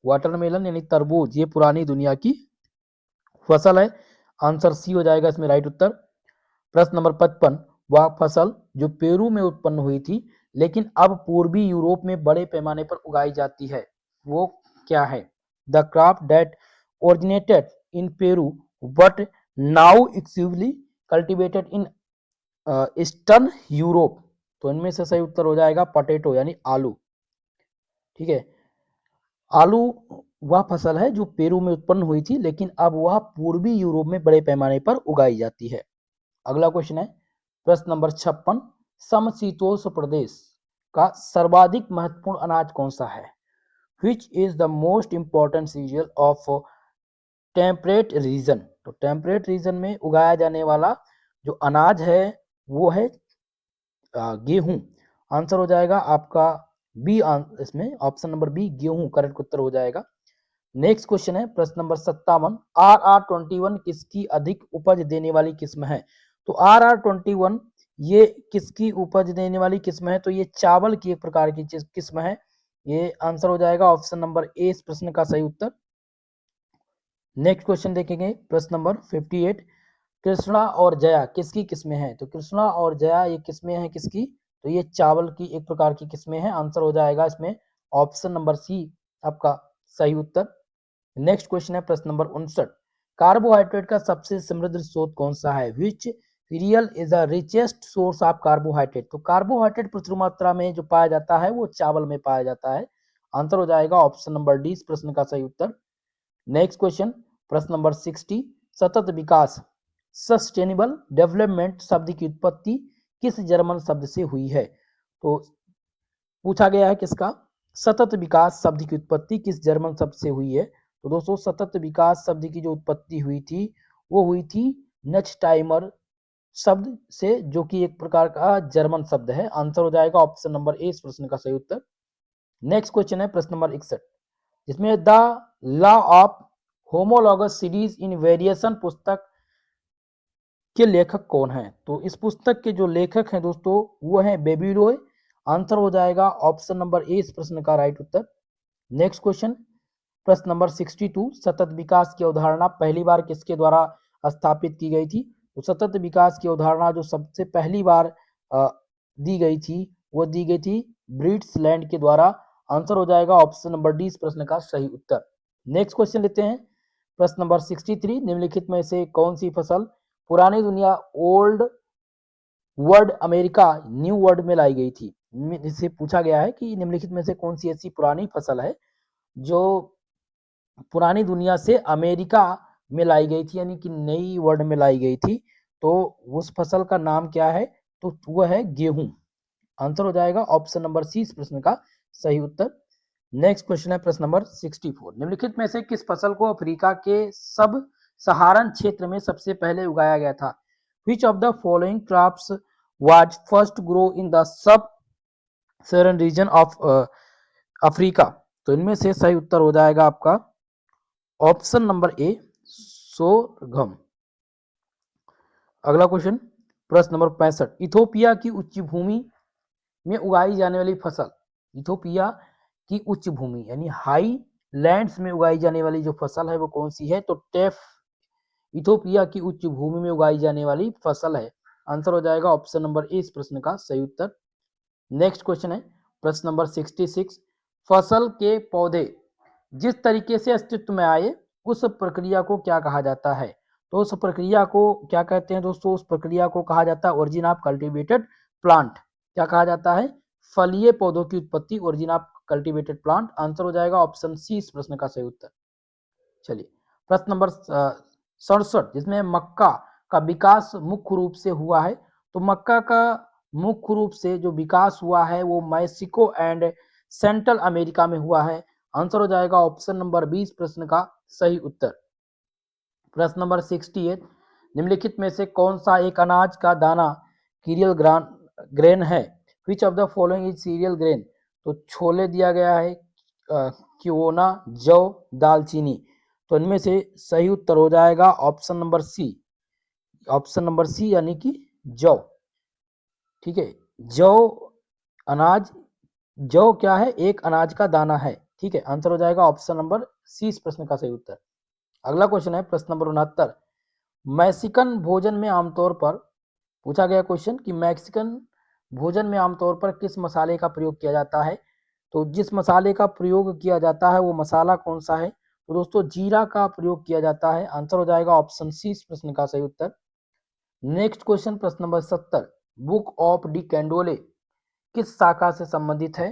वाटरमेलन यानी तरबूज, ये पुरानी दुनिया की फसल है। आंसर सी हो जाएगा इसमें राइट उत्तर। प्रश्न नंबर 55, वह फसल जो पेरू में उत्पन्न हुई थी लेकिन अब पूर्वी यूरोप में बड़े पैमाने पर उगाई जाती है वो क्या है? The crop that originated in Peru but now exclusively cultivated in eastern Europe. तो इनमें से सही उत्तर हो जाएगा पोटैटो यानी आलू। ठीक है, आलू वह फसल है जो पेरू में उत्पन्न हुई थी लेकिन अब वह पूर्वी यूरोप में बड़े पैमाने पर उगाई जाती है। अगला क्वेश्चन है प्रश्न नंबर 56, समशीतोष्ण प्रदेश का सर्वाधिक महत्वपूर्ण अनाज कौन सा है? Which is the most important serial of temperate region. तो टेम्परेट रीजन में उगाया जाने वाला जो अनाज है वो है गेहूं। आंसर हो जाएगा आपका बी, इसमें ऑप्शन नंबर बी गेहूं करेक्ट उत्तर हो जाएगा। नेक्स्ट क्वेश्चन है प्रश्न नंबर 57, RR21 किसकी अधिक उपज देने वाली किस्म है? तो RR21 ये किसकी उपज देने वाली किस्म है? तो ये चावल की एक प्रकार की किस्म है। ये आंसर हो जाएगा ऑप्शन नंबर ए इस प्रश्न का सही उत्तर। नेक्स्ट क्वेश्चन देखेंगे प्रश्न नंबर 58, कृष्णा और जया किसकी किस्में हैं? तो कृष्णा और जया ये किस्में हैं किसकी? तो ये चावल की एक प्रकार की किस्में हैं। आंसर हो जाएगा इसमें ऑप्शन नंबर सी आपका सही उत्तर। नेक्स्ट क्वेश्चन है प्रश्न नंबर 59, कार्बोहाइड्रेट का सबसे समृद्ध स्रोत कौन सा है? Which cereal is the richest source of carbohydrate. तो कार्बोहाइड्रेट प्रचुर मात्रा में जो पाया जाता है वो चावल में पाया जाता है। आंसर हो जाएगा ऑप्शन नंबर डी इस प्रश्न का सही उत्तर। नेक्स्ट क्वेश्चन प्रश्न नंबर 60, सतत विकास सस्टेनेबल डेवलपमेंट शब्द की उत्पत्ति किस जर्मन शब्द से हुई है? तो पूछा गया है किसका, सतत विकास शब्द की उत्पत्ति किस जर्मन शब्द से हुई है? तो दोस्तों सतत विकास शब्द की जो उत्पत्ति हुई थी वो हुई थी नचटाइमर शब्द से, जो कि एक प्रकार का जर्मन शब्द है। आंसर हो जाएगा ऑप्शन नंबर ए इस प्रश्न का सही उत्तर। नेक्स्ट क्वेश्चन है प्रश्न नंबर 61, जिसमें the law of homologous series in variation पुस्तक के लेखक कौन हैं? तो इस पुस्तक के जो लेखक हैं दोस्तों वो हैं बेबीलोय। आंसर हो जाएगा ऑप्शन नंबर ए इस प्रश्न का राइट उत्तर। नेक्स्ट क्वेश्चन प्रश्न नंबर 62, सतत विकास की अवधारणा पहली बार किसके द्वारा स्थापित की गई थी? तो सतत विकास की अवधारणा जो सबसे पहली बार दी गई थी वो दी गई थी ब्रिट्सलैंड के द्वारा। आंसर हो जाएगा ऑप्शन नंबर डी इस प्रश्न का सही उत्तर। नेक्स्ट क्वेश्चन लेते हैं प्रश्न नंबर 63, निम्नलिखित में से कौन सी फसल पुरानी दुनिया old world America new world में लाई गई थी? इससे पूछा गया है कि निम्नलिखित में से कौन सी ऐसी पुरानी फसल है जो पुरानी दुनिया से अमेरिका में लाई गई थी, यानी कि नई वर्ल्ड में लाई गई थी। तो उस फसल का नाम क्या है? तो वह है गेहूं। आंसर हो जाएगा ऑप्शन नंबर सी इस प्रश्न का सही उत्तर। नेक्स्ट क्वेश्चन है प्रश्न नंबर 64, निम्नलिखित में से किस फसल को अफ्रीका के सब सहारन क्षेत्र में सबसे पहले उगाया गया था? Which of the following crops was first grow in the sub Saharan reason of Africa? तो इनमें से सही उत्तर हो जाएगा आपका ऑप्शन नंबर ए सोरघम। अगला क्वेश्चन प्रश्न नंबर 65, इथोपिया की उच्च भूमि में उगाई जाने वाली फसल, इथोपिया की उच्च भूमि यानी हाई लैंड्स में उगाई जाने वाली जो फसल है वो कौन सी है? तो टेफ इथोपिया की उच्च भूमि में उगाई जाने वाली फसल है। आंसर हो जाएगा ऑप्शन नंबर ए इस प्रश्न का सही उत्तर। नेक्स्ट क्वेश्चन है प्रश्न नंबर 66, फसल के पौधे जिस तरीके से अस्तित्व में आए उस प्रक्रिया को क्या कहा जाता है? तो उस प्रक्रिया को क्या कहते हैं दोस्तों? उस प्रक्रिया को कहा जाता है ओरिजिन ऑफ कल्टीवेटेड प्लांट। क्या कहा जाता है? फलीय पौधों की उत्पत्ति, origin of cultivated plant. Answer हो जाएगा ऑप्शन सी इस प्रश्न का सही उत्तर। चलिए प्रश्न नंबर 67, जिसमें मक्का का विकास मुख्य रूप से हुआ है। तो मक्का का मुख्य रूप से जो विकास हुआ है वो मैक्सिको एंड सेंट्रल अमेरिका में हुआ है। आंसर हो जाएगा ऑप्शन नंबर 20 प्रश्न का सही उत्तर। प्रश्न नंबर 68, निम्नलिखित में से कौन सा एक अनाज का दाना सीरियल ग्रेन है? Which of the following is serial grain? तो छोले दिया गया है, क्विनोआ, जौ, दालचीनी। तो इनमें से सही उत्तर हो जाएगा option number C, option number C यानी कि जौ। ठीक है, जौ अनाज, जौ क्या है? एक अनाज का दाना है। ठीक है, आंसर हो जाएगा ऑप्शन नंबर सी इस प्रश्न का सही उत्तर। अगला क्वेश्चन है प्रश्न नंबर 69, मैक्सिकन भोजन में आमतौर पर पूछा गया क्वेश्चन कि मैक्सिकन भोजन में आमतौर पर किस मसाले का प्रयोग किया जाता है? तो जिस मसाले का प्रयोग किया जाता है वो मसाला कौन सा है? तो दोस्तों जीरा का प्रयोग किया जाता है। आंसर हो जाएगा ऑप्शन सी इस प्रश्न का सही उत्तर। नेक्स्ट क्वेश्चन प्रश्न नंबर 70, बुक ऑफ डी कैंडोले किस शाखा से संबंधित है?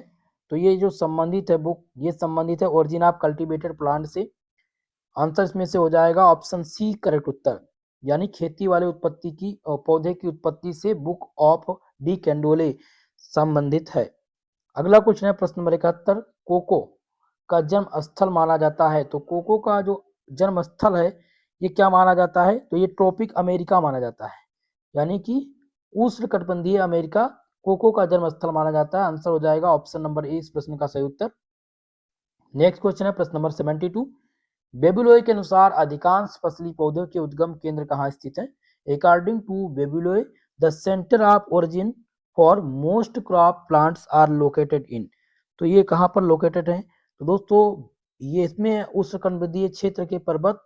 तो ये जो संबंधित है बुक, ये संबंधित है ओरिजिन ऑफ कल्टीवेटेड प्लांट से। आंसर इसमें से हो जाएगा ऑप्शन सी करेक्ट उत्तर, यानी खेती वाले उत्पत्ति की पौधे की उत्पत्ति से बुक ऑफ डी कैंडोले संबंधित है। अगला क्वेश्चन है प्रश्न नंबर 71, कोको का जन्म स्थल माना जाता है। तो कोको का जो जन्म स्थल है ये क्या माना जाता है? तो ये ट्रॉपिक अमेरिका माना जाता है, यानी कि उष्णकटिबंधीय अमेरिका कोको का जन्म स्थल माना जाता है। आंसर हो जाएगा ऑप्शन नंबर ए इस प्रश्न का सही उत्तर। नेक्स्ट क्वेश्चन है प्रश्न नंबर 72, बेबीलोय के अनुसार अधिकांश फसली पौधों के उद्गम केंद्र कहाँ स्थित है? According to Vavilov the centre of origin for most crop plants are located in. तो ये कहाँ पर लोकेटेड है? तो दोस्तों ये इसमें उष्णकटिबंधीय क्षेत्र के पर्वत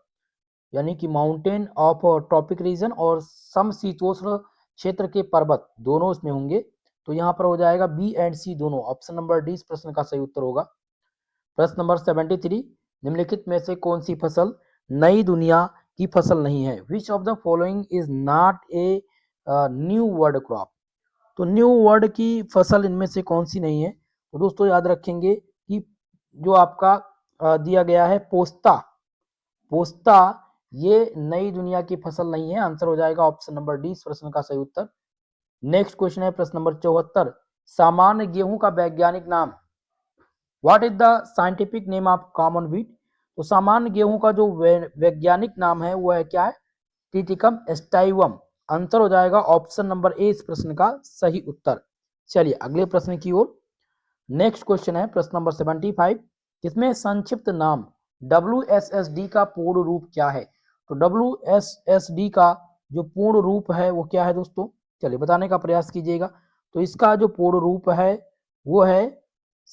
यानी कि माउंटेन ऑफ ट्रॉपिक रीजन और समशीतोष्ण क्षेत्र के पर्वत दोनों इसमें होंगे। तो यहाँ पर हो जाएगा बी एंड सी दोनों। ऑप्शन नंबर डी इस प्रश्न का सही उत्तर होगा। प्रश्न नंबर 73, निम्नलिखित में से कौन सी फसल नई दुनिया की फसल नहीं है? Which of the following is not a new world crop? तो न्यू वर्ल्ड की फसल इनमें से कौन सी नहीं है? तो दोस्तों याद रखेंगे कि जो आपका दिया गया है पोस्ता, पोस्ता ये नई दुनिया की फसल नहीं है। आंसर हो जाएगा ऑप्शन नंबर डी इस प्रश्न का सही उत्तर। नेक्स्ट क्वेश्चन है प्रश्न नंबर 74, सामान्य गेहूं का वैज्ञानिक नाम। What is the scientific name of common wheat? तो सामान्य गेहूं का जो वैज्ञानिक नाम है वो है क्या है? टिटिकम एस्टाइवम। आंसर हो जाएगा ऑप्शन नंबर ए इस प्रश्न का सही उत्तर। चलिए अगले प्रश्न की ओर। नेक्स्ट क्वेश्चन है प्रश्न नंबर 75, जिसमें संक्षिप्त नाम WSSD का पूर्ण रूप क्या है? तो WSSD का जो पूर्ण रूप है वो क्या है दोस्तों? चलिए बताने का प्रयास कीजिएगा। तो इसका जो पूर्ण रूप है वो है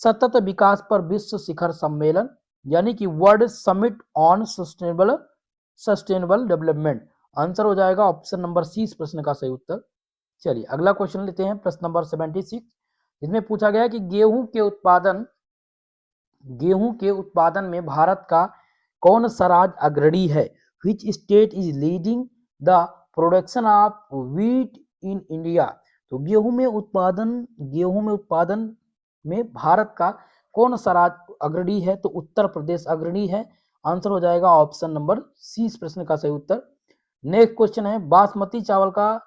सतत विकास पर विश्व शिखर सम्मेलन, यानी कि world summit on sustainable development. Answer हो जाएगा ऑप्शन नंबर सी इस प्रश्न का सही उत्तर। चलिए अगला क्वेश्चन लेते हैं प्रश्न नंबर 76, इसमें पूछा गया है कि गेहूं के उत्पादन में भारत का कौन सा राज्य अग्रणी है? Which state is leading the production of wheat in India? तो गेहूं में उत्पादन में भारत का कौन सा राज्य अग्रणी है? तो उत्तर प्रदेश अग्रणी है। आंसर हो जाएगा ऑप्शन नंबर सी इस प्रश्न का सही उत्तर। नेक्स्ट क्वेश्चन है बासमती चावल का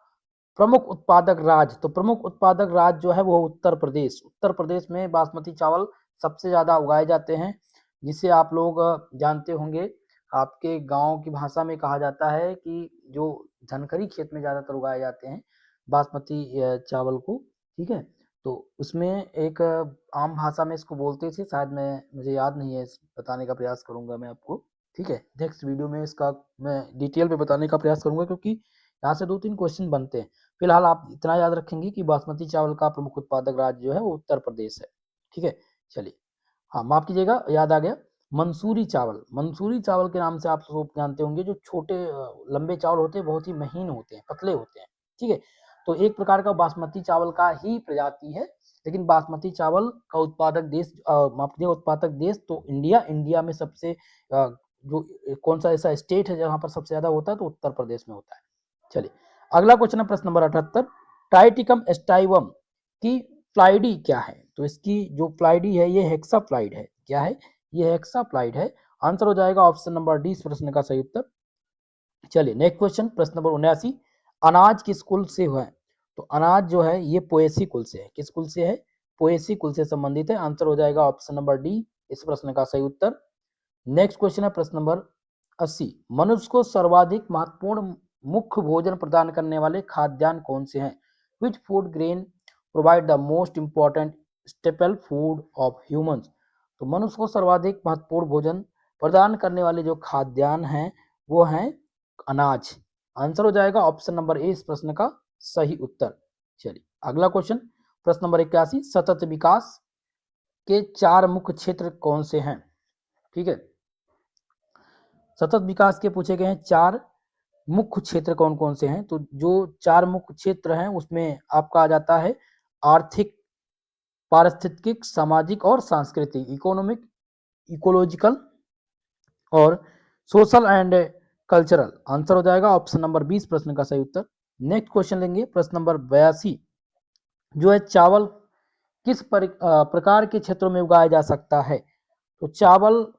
प्रमुख उत्पादक राज्य। तो प्रमुख उत्पादक राज्य जो है वो उत्तर प्रदेश। उत्तर प्रदेश में बासमती चावल सबसे ज्यादा उगाए जाते हैं, जिसे आप लोग जानते होंगे। आपके गांव की भाषा में कहा जाता है कि जो धनकरी खेत में ज्यादातर उगाए जाते हैं बासमती चावल को, ठीक है। तो उसमें एक आम भाषा में इसको बोलते थे, शायद मुझे याद नहीं है, बताने का प्रयास करूंगा मैं आपको, ठीक है। नेक्स्ट वीडियो में इसका मैं डिटेल पे बताने का प्रयास करूंगा, क्योंकि यहाँ से 2-3 क्वेश्चन बनते हैं। फिलहाल आप इतना याद रखेंगे कि बासमती चावल का प्रमुख उत्पादक राज्य जो है वो उत्तर प्रदेश है, ठीक है। चलिए, हाँ माफ कीजिएगा, याद आ गया, मंसूरी चावल। मंसूरी चावल के नाम से आप सब जानते होंगे। जो छोटे लंबे चावल होते हैं, बहुत ही महीन होते हैं, पतले होते हैं, ठीक है। तो एक प्रकार का बासमती चावल का ही प्रजाति है, लेकिन बासमती चावल का उत्पादक देश, माफ कीजिएगा, उत्पादक देश तो इंडिया में सबसे जो कौन सा ऐसा स्टेट है जहां पर सबसे ज्यादा होता है? तो उत्तर प्रदेश में होता है। चलिए अगला क्वेश्चन है प्रश्न नंबर 78, टाइटिकम एस्टाइवम की फ्लाइडी क्या है? तो इसकी जो फ्लाइडी है ये हेक्साफ्लाइड है। क्या है? ये हेक्साफ्लाइड है। आंसर हो जाएगा ऑप्शन नंबर डी इस प्रश्न का सही उत्तर। चलिए नेक्स्ट क्वेश्चन प्रश्न नंबर 79, अनाज किस कुल से है? तो अनाज जो है ये पोएसी कुल से है। किस कुल से है? पोएसी कुल से संबंधित है। आंसर हो जाएगा ऑप्शन नंबर डी इस प्रश्न का सही उत्तर। नेक्स्ट क्वेश्चन है प्रश्न नंबर 80, मनुष्य को सर्वाधिक महत्वपूर्ण मुख्य भोजन प्रदान करने वाले खाद्यान्न कौन से हैं? Which food grain provide the most important staple food of humans? तो मनुष्य को सर्वाधिक महत्वपूर्ण भोजन प्रदान करने वाले जो खाद्यान्न हैं वो हैं अनाज। आंसर हो जाएगा ऑप्शन नंबर ए इस प्रश्न का सही उत्तर। चलिए अगला क्वेश्चन प्रश्न नंबर 81, सतत विकास के 4 मुख्य क्षेत्र कौन से हैं? ठीक है, सतत विकास के पूछे गए हैं 4 मुख्य क्षेत्र कौन कौन से हैं। तो जो 4 मुख्य क्षेत्र हैं उसमें आपका आ जाता है आर्थिक, पारिस्थितिक, सामाजिक और सांस्कृतिक, इकोनॉमिक, इकोलॉजिकल और सोशल एंड कल्चरल। आंसर हो जाएगा ऑप्शन नंबर 20 प्रश्न का सही उत्तर। नेक्स्ट क्वेश्चन लेंगे प्रश्न नंबर 82, जो है चावल किस प्रकार के क्षेत्रों में उगाया जा सकता है? तो चावल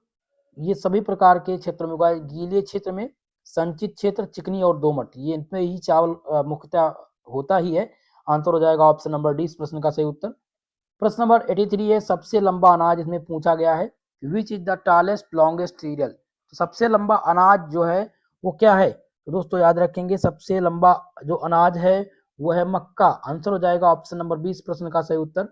ये सभी प्रकार के क्षेत्रों में उगाए, गीले क्षेत्र में, संचित क्षेत्र, चिकनी और दोमट, ये इनमें ही चावल मुख्यतः होता ही है। आंसर हो जाएगा ऑप्शन नंबर डी इस प्रश्न का सही उत्तर। प्रश्न नंबर 83 है सबसे लंबा अनाज, इसमें पूछा गया है which is the tallest longest serial? तो सबसे लंबा अनाज जो है वो क्या है? तो दोस्तों याद रखेंगे सबसे लंबा जो अनाज है वो है मक्का। आंसर हो जाएगा ऑप्शन नंबर 20 प्रश्न का सही उत्तर।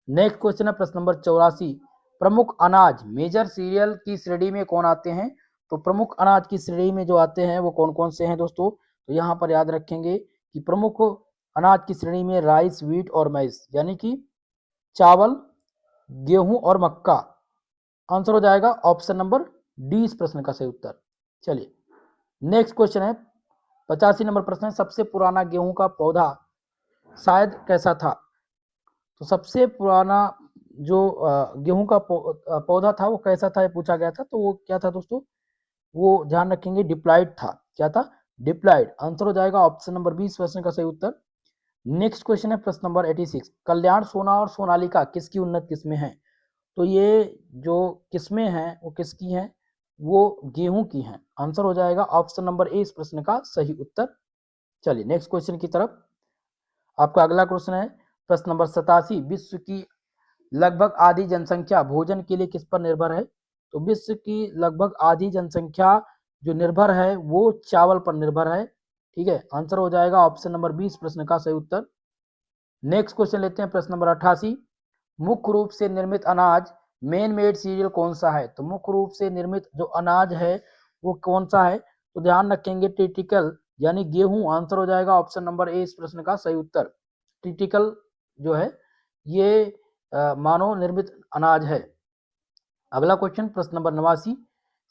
नेक्स्ट क्वेश्चन है प्रश्न नंबर 84, प्रमुख अनाज मेजर सीरियल की श्रेणी में कौन आते हैं? तो प्रमुख अनाज की श्रेणी में जो आते हैं वो कौन कौन से हैं दोस्तों? तो यहाँ पर याद रखेंगे कि प्रमुख अनाज की श्रेणी में राइस, व्हीट और मैइज, यानी कि चावल, गेहूं और मक्का। आंसर हो जाएगा ऑप्शन नंबर डी इस प्रश्न का सही उत्तर। चलिए नेक्स्ट क्वेश्चन है 85 नंबर प्रश्न है, सबसे पुराना गेहूं का पौधा शायद कैसा था? तो सबसे पुराना जो गेहूं का पौधा था वो कैसा था, ये पूछा गया था। तो वो क्या था दोस्तों? वो ध्यान रखेंगे डिप्लॉइड था। क्या था? डिप्लॉइड। आंसर हो जाएगा ऑप्शन नंबर 20 प्रश्न का सही उत्तर। नेक्स्ट क्वेश्चन है प्रश्न नंबर 86, कल्याण सोना और सोनालिका किसकी उन्नत किस्में हैं? तो ये जो किस्में हैं वो किसकी हैं? वो गेहूं की हैं। आंसर हो जाएगा ऑप्शन नंबर ए इस प्रश्न का सही उत्तर। चलिए नेक्स्ट क्वेश्चन की तरफ। आपका अगला क्वेश्चन है प्रश्न नंबर 87, विश्व की लगभग आधी जनसंख्या भोजन के लिए किस पर निर्भर है? तो विश्व की लगभग आधी जनसंख्या जो निर्भर है वो चावल पर निर्भर है। ठीक है, आंसर हो जाएगा ऑप्शन नंबर 20 प्रश्न का सही उत्तर। नेक्स्ट क्वेश्चन लेते हैं प्रश्न नंबर 88, मुख्य रूप से निर्मित अनाज मेन मेड सीरियल कौन सा है? तो मुख्य रूप से निर्मित जो अनाज है वो कौन सा है? तो ध्यान रखेंगे टिटिकल यानी गेहूं, आंसर हो जाएगा ऑप्शन नंबर ए इस प्रश्न का सही उत्तर। टिटिकल जो है ये मानव निर्मित अनाज है। अगला क्वेश्चन प्रश्न नंबर 89,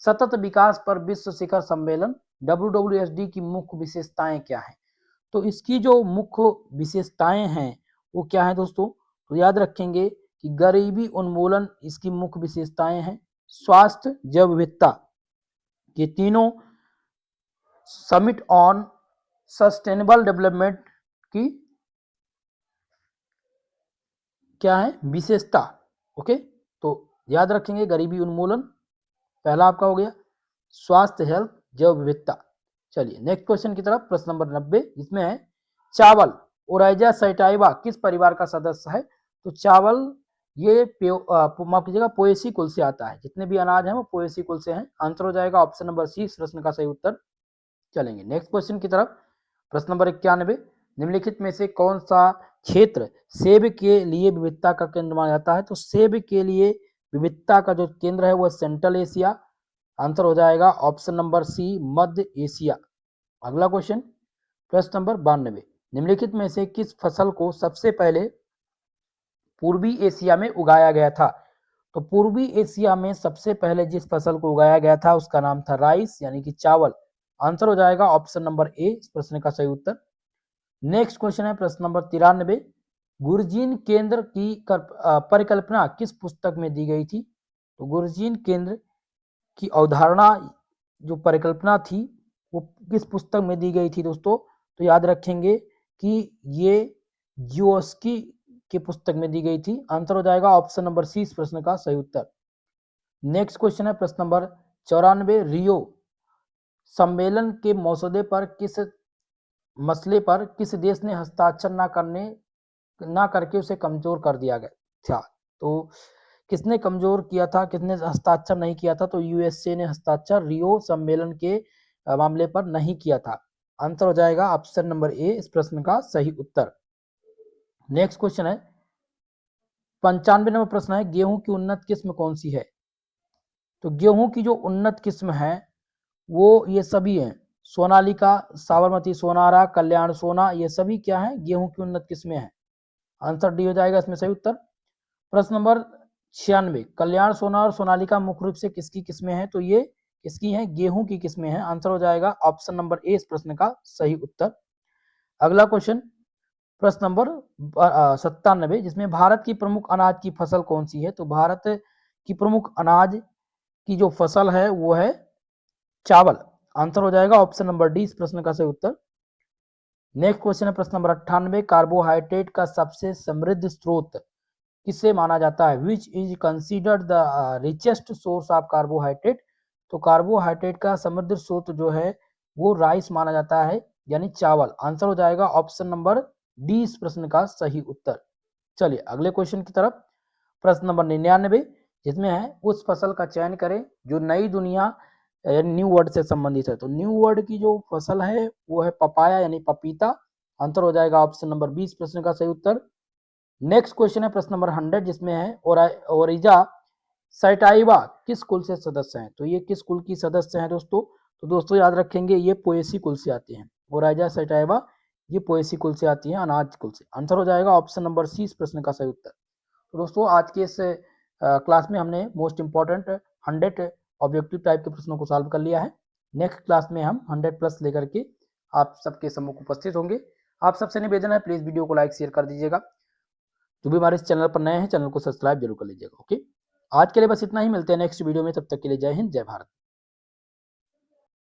सतत विकास पर विश्व शिखर सम्मेलन WWSD की मुख्य विशेषताएं क्या है? तो इसकी जो मुख्य विशेषताएं हैं वो क्या है दोस्तों? तो याद रखेंगे कि गरीबी उन्मूलन इसकी मुख्य विशेषताएं हैं, स्वास्थ्य, जैव विविधता, ये तीनों समिट ऑन सस्टेनेबल डेवलपमेंट की क्या है विशेषता। ओके, तो याद रखेंगे गरीबी उन्मूलन पहला आपका हो गया, स्वास्थ्य, हेल्थ, जैव विविधता। चलिए नेक्स्ट क्वेश्चन की तरफ, प्रश्न नंबर 90, इसमें है चावल ओराइजा सैटाइवा किस परिवार का सदस्य है? तो चावल ये माफ कीजिएगा पोएसी कुल से आता है, जितने भी अनाज हैं वो पोएसी कुल से हैं। आंसर हो जाएगा ऑप्शन नंबर सी इस प्रश्न का सही उत्तर। चलेंगे नेक्स्ट क्वेश्चन की तरफ, प्रश्न नंबर 91, निम्नलिखित में से कौन सा क्षेत्र सेब के लिए विविधता का केंद्र माना जाता है? तो सेब के लिए विविधता का जो केंद्र है वो सेंट्रल एशिया, आंसर हो जाएगा ऑप्शन नंबर सी मध्य एशिया। अगला क्वेश्चन प्रश्न नंबर 92, निम्नलिखित में से किस फसल को सबसे पहले पूर्वी एशिया में उगाया गया था? तो पूर्वी एशिया में सबसे पहले जिस फसल को उगाया गया था उसका नाम था राइस यानी कि चावल, आंसर हो जाएगा ऑप्शन नंबर ए इस प्रश्न का सही उत्तर। नेक्स्ट क्वेश्चन है प्रश्न नंबर 93, गुरजीन केंद्र की परिकल्पना किस पुस्तक में दी गई थी? तो गुरजीन केंद्र की अवधारणा जो परिकल्पना थी वो किस पुस्तक में दी गई थी दोस्तों? तो याद रखेंगे कि ये जियोस्की की पुस्तक में दी गई थी, आंसर हो जाएगा ऑप्शन नंबर सी इस प्रश्न का सही उत्तर। नेक्स्ट क्वेश्चन है प्रश्न नंबर 94, रियो सम्मेलन के मसौदे पर किस मसले पर किस देश ने हस्ताक्षर ना करके उसे कमजोर कर दिया गया था? तो किसने कमजोर किया था, किसने हस्ताक्षर नहीं किया था? तो यूएसए ने हस्ताक्षर रियो सम्मेलन के मामले पर नहीं किया था, आंसर हो जाएगा ऑप्शन नंबर ए इस प्रश्न का सही उत्तर। नेक्स्ट क्वेश्चन है 95 नंबर प्रश्न है, गेहूं की उन्नत किस्म कौन सी है? तो गेहूं की जो उन्नत किस्म है वो ये सभी हैं, सोनालिका, साबरमती सोनारा, कल्याण सोना, ये सभी क्या है गेहूं की उन्नत किस्में हैं, आंसर डी हो जाएगा इसमें सही उत्तर। प्रश्न नंबर 96, कल्याण सोना और सोनालिका मुख्य रूप से किसकी किस्में हैं? तो ये किसकी हैं? गेहूं की किस्में हैं, आंसर हो जाएगा ऑप्शन नंबर ए इस प्रश्न का सही उत्तर। अगला क्वेश्चन प्रश्न नंबर 97, जिसमें भारत की प्रमुख अनाज की फसल कौन सी है? तो भारत की प्रमुख अनाज की जो फसल है वो है चावल, आंसर हो जाएगा ऑप्शन नंबर डी इस प्रश्न का सही उत्तर। नेक्स्ट क्वेश्चन है प्रश्न नंबर 98, कार्बोहाइड्रेट का सबसे समृद्ध स्रोत किसे माना जाता है? Which is considered the richest source of carbohydrate? तो कार्बोहाइड्रेट का समृद्ध स्रोत जो है वो राइस माना जाता है यानी चावल, आंसर हो जाएगा ऑप्शन नंबर डी इस प्रश्न का सही उत्तर। चलिए अगले क्वेश्चन की तरफ, प्रश्न नंबर 99, जिसमें है उस फसल का चयन करें जो नई दुनिया न्यू वर्ड से संबंधित है। तो न्यू वर्ड की जो फसल है वो है पपाया यानी पपीता, आंसर हो जाएगा ऑप्शन नंबर 20 प्रश्न का सही उत्तर। नेक्स्ट क्वेश्चन है प्रश्न नंबर 100, जिसमें है ओरिजा सैटाइवा किस कुल से सदस्य हैं? तो ये किस कुल की सदस्य हैं दोस्तों? तो दोस्तों याद रखेंगे ये पोएसी कुल से आती हैं, ओरिजा सैटाइवा ये पोएसी कुल से आती है, अनाज कुल से, आंसर हो जाएगा ऑप्शन नंबर सी इस प्रश्न का सही उत्तर। तो दोस्तों आज के इस क्लास में हमने मोस्ट इंपॉर्टेंट 100 ऑब्जेक्टिव टाइप के प्रश्नों को सॉल्व कर लिया है। नेक्स्ट क्लास में हम 100+ लेकर के आप सबके सम्मुख उपस्थित होंगे। आप सबसे निवेदन है प्लीज वीडियो को लाइक शेयर कर दीजिएगा, जो भी हमारे इस चैनल पर नए हैं चैनल को सब्सक्राइब जरूर कर लीजिएगा। ओके, आज के लिए बस इतना ही, मिलते हैं नेक्स्ट वीडियो में, तब तक के लिए जय हिंद जय भारत।